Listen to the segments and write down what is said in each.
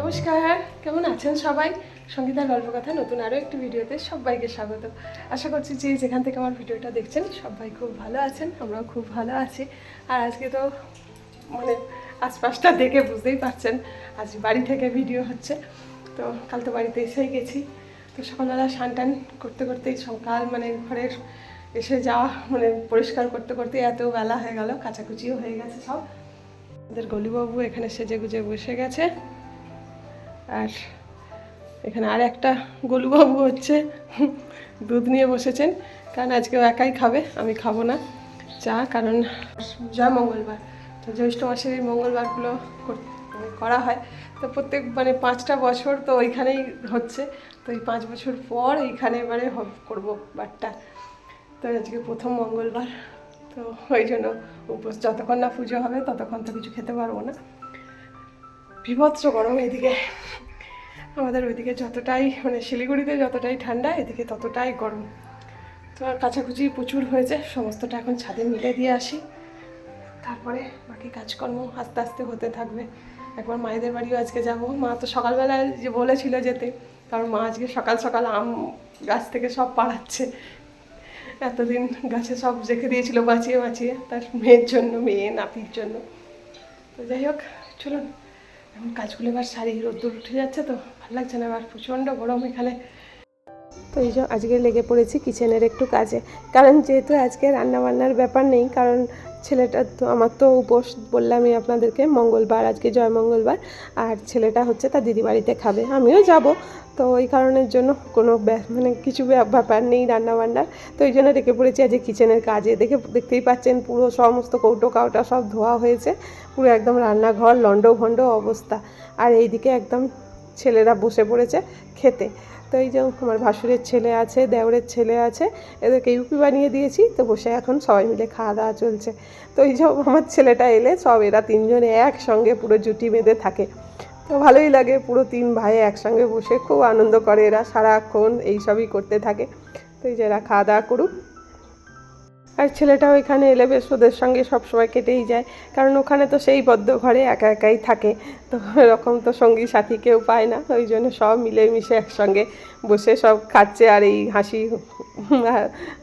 নমস্কার, কেমন আছেন সবাই? সঙ্গীতার গল্প কথা নতুন আরও একটি ভিডিওতে সবাইকে স্বাগত। আশা করছি যে যেখান থেকে আমার ভিডিওটা দেখছেন সবাই খুব ভালো আছেন, আমরাও খুব ভালো আছি। আর আজকে তো মানে আশপাশটা দেখে বুঝতেই পারছেন আজ বাড়ি থেকে ভিডিও হচ্ছে। তো কাল তো বাড়িতে এসেই গেছি। তো সকালবেলা স্নান টান করতে করতেই সকাল মানে ঘরের এসে যাওয়া মানে পরিষ্কার করতে করতে এত বেলা হয়ে গেল, কাচাকুচিও হয়ে গেছে সব। আমাদের গলিবাবু এখানে সেজে গুজে বসে গেছে, আর এখানে আর একটা গোলুবাবু হচ্ছে দুধ নিয়ে বসেছেন, কারণ আজকেও একাই খাবে, আমি খাবো না চা, কারণ যা মঙ্গলবার তো জ্যৈষ্ঠ মাসের এই মঙ্গলবারগুলো করা হয়। তো প্রত্যেক মানে 5টা বছর তো ওইখানেই হচ্ছে, তো এই 5 বছর পর এইখানে এবারে করবো বারটা। তো আজকে প্রথম মঙ্গলবার, তো ওই জন্য উপোস, যতক্ষণ না পুজো হবে ততক্ষণ তো কিছু খেতে পারবো না। বিভৎস গরম এদিকে, আমাদের ওইদিকে যতটাই মানে শিলিগুড়িতে যতটাই ঠান্ডা এদিকে ততটাই গরম। তো আর কাচাকুচি প্রচুর হয়েছে, সমস্তটা এখন ছাদে মিলে দিয়ে আসি, তারপরে বাকি কাজকর্ম আস্তে আস্তে হতে থাকবে। একবার মায়েদের বাড়িও আজকে যাব। মা তো সকালবেলা যে বলেছিল যেতে, কারণ মা আজকে সকাল সকাল আম গাছ থেকে সব পাড়াচ্ছে। এতদিন গাছে সব রেখে দিয়েছিল বাঁচিয়ে বাঁচিয়ে, তার মেয়ের জন্য, মেয়ে নাতির জন্য। তো যাই হোক, চলুন এখন কাজগুলো এবার সারি, রোদ্দুর উঠে যাচ্ছে তো ভালো লাগছে না, এবার প্রচণ্ড গরম এখানে। তো এই যে আজকে লেগে পড়েছি কিচেনের একটু কাজে, কারণ যেহেতু আজকে রান্নাবান্নার ব্যাপার নেই, কারণ ছেলেটা তো আমার তো উপোস বললামই আপনাদেরকে, মঙ্গলবার আজকে জয় মঙ্গলবার, আর ছেলেটা হচ্ছে তার দিদি বাড়িতে খাবে, আমিও যাব। তো ওই কারণের জন্য কোনো মানে কিছু ব্যাপার নেই রান্নাবান্নার। তো এই জন্য রেখে পড়েছি আজকে কিচেনের কাজে। দেখতেই পাচ্ছেন পুরো সমস্ত কৌটো কাউটা সব ধোয়া হয়েছে, পুরো একদম রান্নাঘর লন্ডভন্ড অবস্থা। আর এইদিকে একদম ছেলেরা বসে পড়েছে খেতে। তো এই যে আমার ভাসুরের ছেলে আছে, দেওরের ছেলে আছে, এদেরকে ইউপি বানিয়ে দিয়েছি, তো বসে এখন সবাই মিলে খাওয়া দাওয়া চলছে। তো এই যে আমার ছেলেটা এলে সব এরা তিনজনে একসঙ্গে পুরো জুটি বেঁধে থাকে, তো ভালোই লাগে। পুরো 3 ভাই একসঙ্গে বসে খুব আনন্দ করে, এরা সারাক্ষণ এইসবই করতে থাকে। তো এই যে এরা খাওয়া দাওয়া করুক। আর ছেলেটাও এখানে এলে বেশ ওদের সঙ্গে সবসময় কেটেই যায়, কারণ ওখানে তো সেই বদ্ধ ঘরে একা একাই থাকে, তো এরকম তো সঙ্গী সাথী কেউ পায় না, ওই জন্য সব মিলেমিশে একসঙ্গে বসে সব খাচ্ছে, আর এই হাসি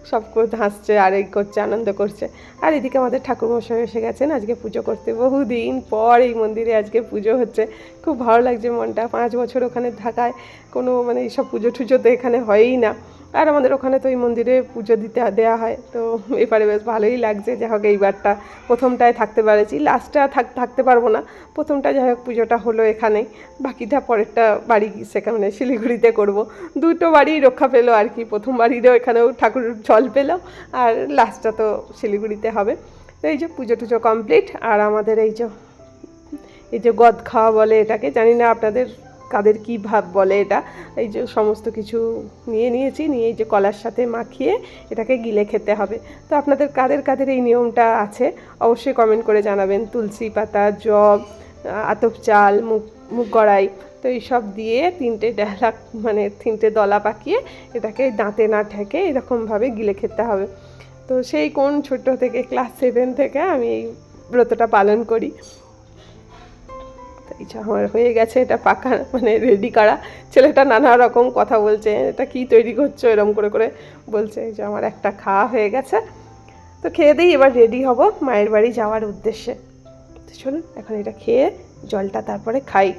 সব হাসছে আর এই করছে, আনন্দ করছে। আর এদিকে আমাদের ঠাকুরমশাই এসে গেছেন আজকে পুজো করতে, বহুদিন পর এই মন্দিরে আজকে পুজো হচ্ছে, খুব ভালো লাগছে মনটা। 5 বছর ওখানে থাকায় কোনো মানে এইসব পুজো টুজো তো এখানে হয়ই না, আর আমাদের ওখানে তো এই মন্দিরে পুজো দেওয়া হয়, তো এবারে বেশ ভালোই লাগছে। যাই হোক এইবারটা প্রথমটায় থাকতে পেরেছি, লাস্টটা থাকতে পারবো না, প্রথমটা যাই হোক পুজোটা হলো এখানেই, বাকিটা পরেরটা বাড়ি সেখানে মানে শিলিগুড়িতে করব। 2টো বাড়ি রক্ষা পেলো আর কি, প্রথম বাড়িরও এখানেও ঠাকুর জল পেলো, আর লাস্টটা তো শিলিগুড়িতে হবে। তো এই যে পুজো টুজো কমপ্লিট, আর আমাদের এই যে গদ খাওয়া বলে এটাকে, জানি না আপনাদের কাদের কী ভাব বলে এটা। এই যে সমস্ত কিছু নিয়েছি, নিয়ে এই যে কলার সাথে মাখিয়ে এটাকে গিলে খেতে হবে। তো আপনাদের কাদের এই নিয়মটা আছে অবশ্যই কমেন্ট করে জানাবেন। তুলসী পাতা, জব, আতপ চাল, মুগ কড়াই, তো এইসব দিয়ে 3টে ডালা মানে 3টে দলা পাকিয়ে এটাকে দাঁতে না ঠেকে এরকমভাবে গিলে খেতে হবে। তো সেই কোন ছোট থেকে ক্লাস 7 থেকে আমি এই ব্রতটা পালন করি। এই যে আমার হয়ে গেছে এটা পাকা মানে রেডি করা। ছেলেটা নানা রকম কথা বলছে, এটা কি তৈরি করছো এরকম করে করে বলছে। এই যে আমার একটা খাওয়া হয়ে গেছে, তো খেয়ে দিই, এবার রেডি হব মায়ের বাড়ি যাওয়ার উদ্দেশ্যে। তো চলুন এখন এটা খেয়ে জলটা তারপরে খাই।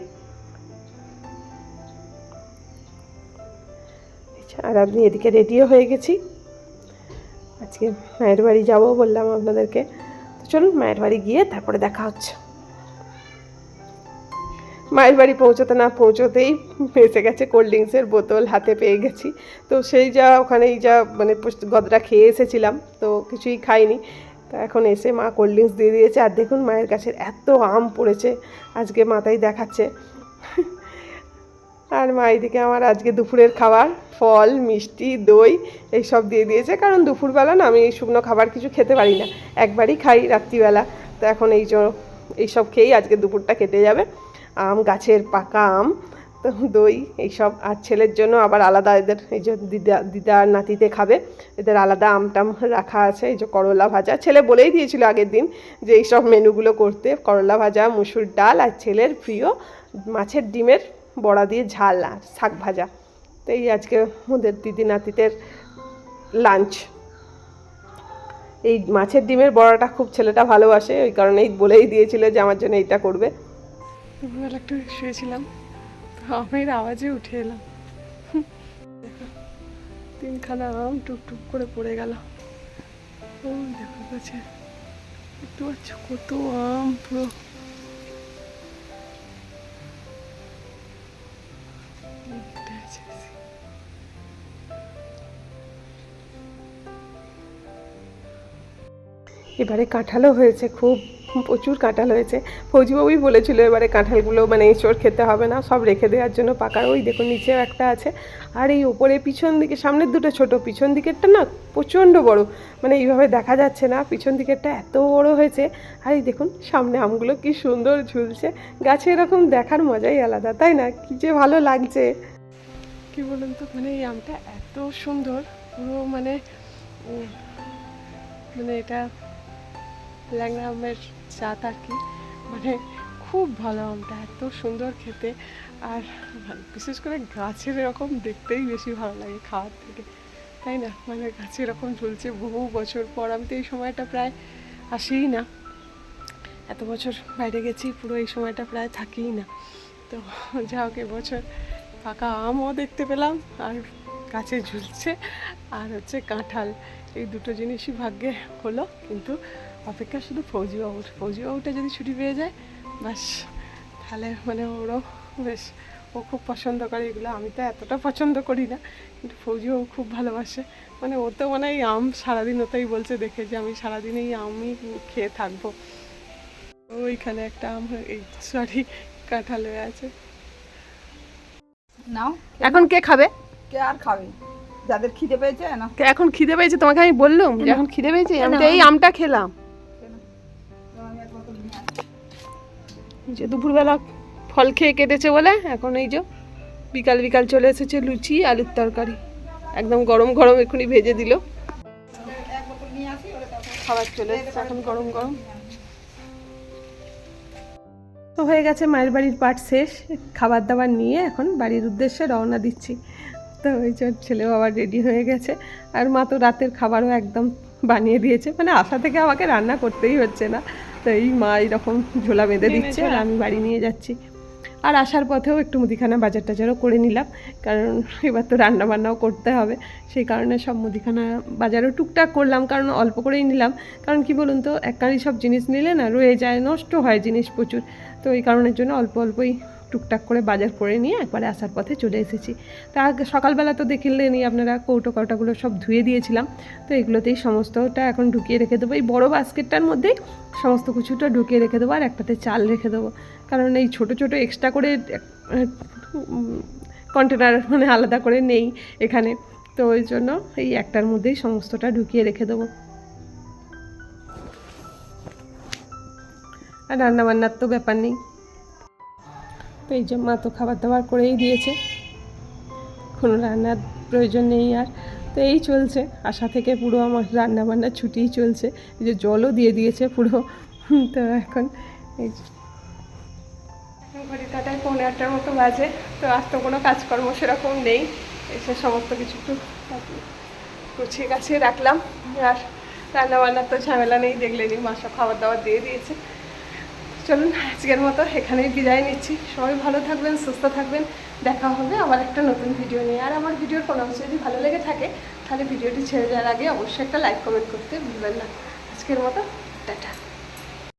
আর আমি এদিকে রেডিও হয়ে গেছি, আজকে মায়ের বাড়ি যাবো বললাম আপনাদেরকে। তো চলুন মায়ের বাড়ি গিয়ে তারপরে দেখা হচ্ছে। মায়ের বাড়ি পৌঁছতে না পৌঁছতেই এসে গেছে কোল্ড ড্রিঙ্কসের বোতল, হাতে পেয়ে গেছি। তো সেই যা ওখানেই যা মানে গদরা খেয়ে এসেছিলাম, তো কিছুই খাইনি। তো এখন এসে মা কোল্ড ড্রিঙ্কস দিয়ে দিয়েছে, আর দেখুন মায়ের কাছে এত আম পড়েছে আজকে, মাথায় দেখাচ্ছে। আর মা এইদিকে আমার আজকে দুপুরের খাবার ফল, মিষ্টি, দই এইসব দিয়ে দিয়েছে, কারণ দুপুরবেলা না আমি এই শুকনো খাবার কিছু খেতে পারি না, একবারই খাই রাত্রিবেলা। তো এখন এইসব খেয়েই আজকে দুপুরটা কেটে যাবে। আম, গাছের পাকা আম, তো দই এইসব। আর ছেলের জন্য আবার আলাদা, এদের এই যে দিদার নাতিতে খাবে, এদের আলাদা আমটাম রাখা আছে। এই যে করলা ভাজা, ছেলে বলেই দিয়েছিল আগের দিন যে এইসব মেনুগুলো করতে, করলা ভাজা, মুসুর ডাল, আর ছেলের প্রিয় মাছের ডিমের বড়া দিয়ে ঝাল আর শাক ভাজা। তো এই আজকে ওদের দিদি নাতিদের লাঞ্চ। এই মাছের ডিমের বড়াটা খুব ছেলেটা ভালোবাসে, ওই কারণেই বলেই দিয়েছিল যে আমার জন্য এইটা করবে। দুপুরবেলা একটু শুয়েছিলাম, আমের আওয়াজে উঠে এলাম। তিনখানা আম টুকটুক করে পড়ে গেল। ও দেখো কাছে একটু আচ্ছা কত আম পুরো। এবারে কাঁঠালও হয়েছে, খুব প্রচুর কাঁঠাল হয়েছে। ফৌজিবাবুই বলেছিল এবারে কাঁঠালগুলো মানে এঁচড় খেতে হবে না, সব রেখে দেওয়ার জন্য পাকার। ওই দেখুন নিচেও একটা আছে, আর এই ওপরে পিছন দিকে সামনের দুটো ছোট, পিছন দিকেরটা না প্রচণ্ড বড়, মানে এইভাবে দেখা যাচ্ছে না, পিছন দিকেরটা এত বড় হয়েছে। আর এই দেখুন সামনে আমগুলো কি সুন্দর ঝুলছে গাছে, এরকম দেখার মজাই আলাদা, তাই না? কি যে ভালো লাগছে কি বলুন তো, মানে এই আমটা এত সুন্দর পুরো মানে এটা ল্যাংড়া আমের জাত আর কি, মানে খুব ভালো আমটা, এত সুন্দর খেতে। আর বিশেষ করে গাছের এরকম দেখতেই বেশি ভালো লাগে খাওয়ার থেকে, তাই না? মানে গাছে এরকম ঝুলছে বহু বছর পর। আমি তো এই সময়টা প্রায় আসিই না, এত বছর বাইরে গেছি, পুরো এই সময়টা প্রায় থাকিই না। তো যা হোক এবছর পাকা আমও দেখতে পেলাম, আর গাছে ঝুলছে, আর হচ্ছে কাঁঠাল, এই দুটো জিনিসই ভাগ্যে হলো। কিন্তু অপেক্ষা শুধু ফৌজিবাবুটা যদি ছুটি পেয়ে যায় বাস, তাহলে মানে ওরও বেশ, ও খুব পছন্দ করে এগুলো। আমি তো এতটা পছন্দ করি না, কিন্তু ফৌজিবাবু খুব ভালোবাসে। মানে ও তো মানে এই আম সারাদিন ওতেই বলছে দেখে যে আমি সারাদিন এই আমই খেয়ে থাকবো। ওইখানে একটা আম এই সরি কাঁঠাল হয়ে আছে। নাও এখন কে খাবে? কে আর খাবে? যাদের খিদে পেয়েছে না। এখন খিদে পেয়েছে, তোমাকে আমি বললাম যে এখন খিদে পেয়েছে, আমি তো এই আমটা খেলাম। যে দুপুরবেলা ফল খেয়ে কেটেছে বলে এখন এই যে বিকাল বিকাল চলে এসেছে লুচি আলুর তরকারি, একদম গরম গরম এখনই ভেজে দিল। খাবার চলে এসেছে এখন গরম গরম। তো হয়ে গেছে মায়ের বাড়ির পাট শেষ, খাবার দাবার নিয়ে এখন বাড়ির উদ্দেশ্যে রওনা দিচ্ছি। তো ওই যে ছেলে বাবা রেডি হয়ে গেছে, আর মা তো রাতের খাবারও একদম বানিয়ে দিয়েছে, মানে আশা থেকে আমাকে রান্না করতেই হচ্ছে না। তো এই মা এইরকম ঝোলা বেঁধে দিচ্ছে আর আমি বাড়ি নিয়ে যাচ্ছি। আর আসার পথেও একটু মুদিখানা বাজার টাজারও করে নিলাম, কারণ এবার তো রান্না বান্নাও করতে হবে, সেই কারণে সব মুদিখানা বাজারও টুকটাক করলাম, কারণ অল্প করেই নিলাম। কারণ কি বলুন তো, একবারই সব জিনিস নিলে না রয়ে যায়, নষ্ট হয় জিনিস প্রচুর। তো এই কারণের জন্য অল্প অল্পই টুকটাক করে বাজার করে নিয়ে একবারে আসার পথে চলে এসেছি। তা সকালবেলা তো দেখলেনই আপনারা, কৌটোগুলো সব ধুয়ে দিয়েছিলাম। তো এগুলোতেই সমস্তটা এখন ঢুকিয়ে রেখে দেবো, এই বড়ো বাস্কেটটার মধ্যেই সমস্ত কিছুটা ঢুকিয়ে রেখে দেবো, আর একটাতে চাল রেখে দেবো। কারণ এই ছোটো ছোটো এক্সট্রা করে কন্টেনার মানে আলাদা করে নেই এখানে, তো ওই জন্য এই একটার মধ্যেই সমস্তটা ঢুকিয়ে রেখে দেবো। আর রান্নাবান্নার তো ব্যাপার নেই। তো এই যে মা তো খাবার দাবার করেই দিয়েছে, কোনো রান্নার প্রয়োজন নেই আর। তো এই চলছে, আশা থেকে পুরো আমার রান্নাবান্নার ছুটিই চলছে। এই যে জলও দিয়ে দিয়েছে পুরো। তো এখন এই ঘড়ি কাটায় 8:45 মতো বাজে। তো আজ তো কোনো কাজকর্ম সেরকম নেই, এসে সমস্ত কিছু একটু গুছিয়ে গাছিয়ে রাখলাম। আর রান্নাবান্নার তো ঝামেলা নেই, দেখলেনি মা সব খাবার দাবার দিয়ে দিয়েছে। চলুন আজকের মতো এখানেই বিদায় নিচ্ছি। সবাই ভালো থাকবেন, সুস্থ থাকবেন, দেখা হবে আবার একটা নতুন ভিডিও নিয়ে। আর আমার ভিডিওর কোনো অংশ যদি ভালো লেগে থাকে তাহলে ভিডিওটি ছেড়ে যাওয়ার আগে অবশ্যই একটা লাইক কমেন্ট করতে ভুলবেন না। আজকের মতো টাটা।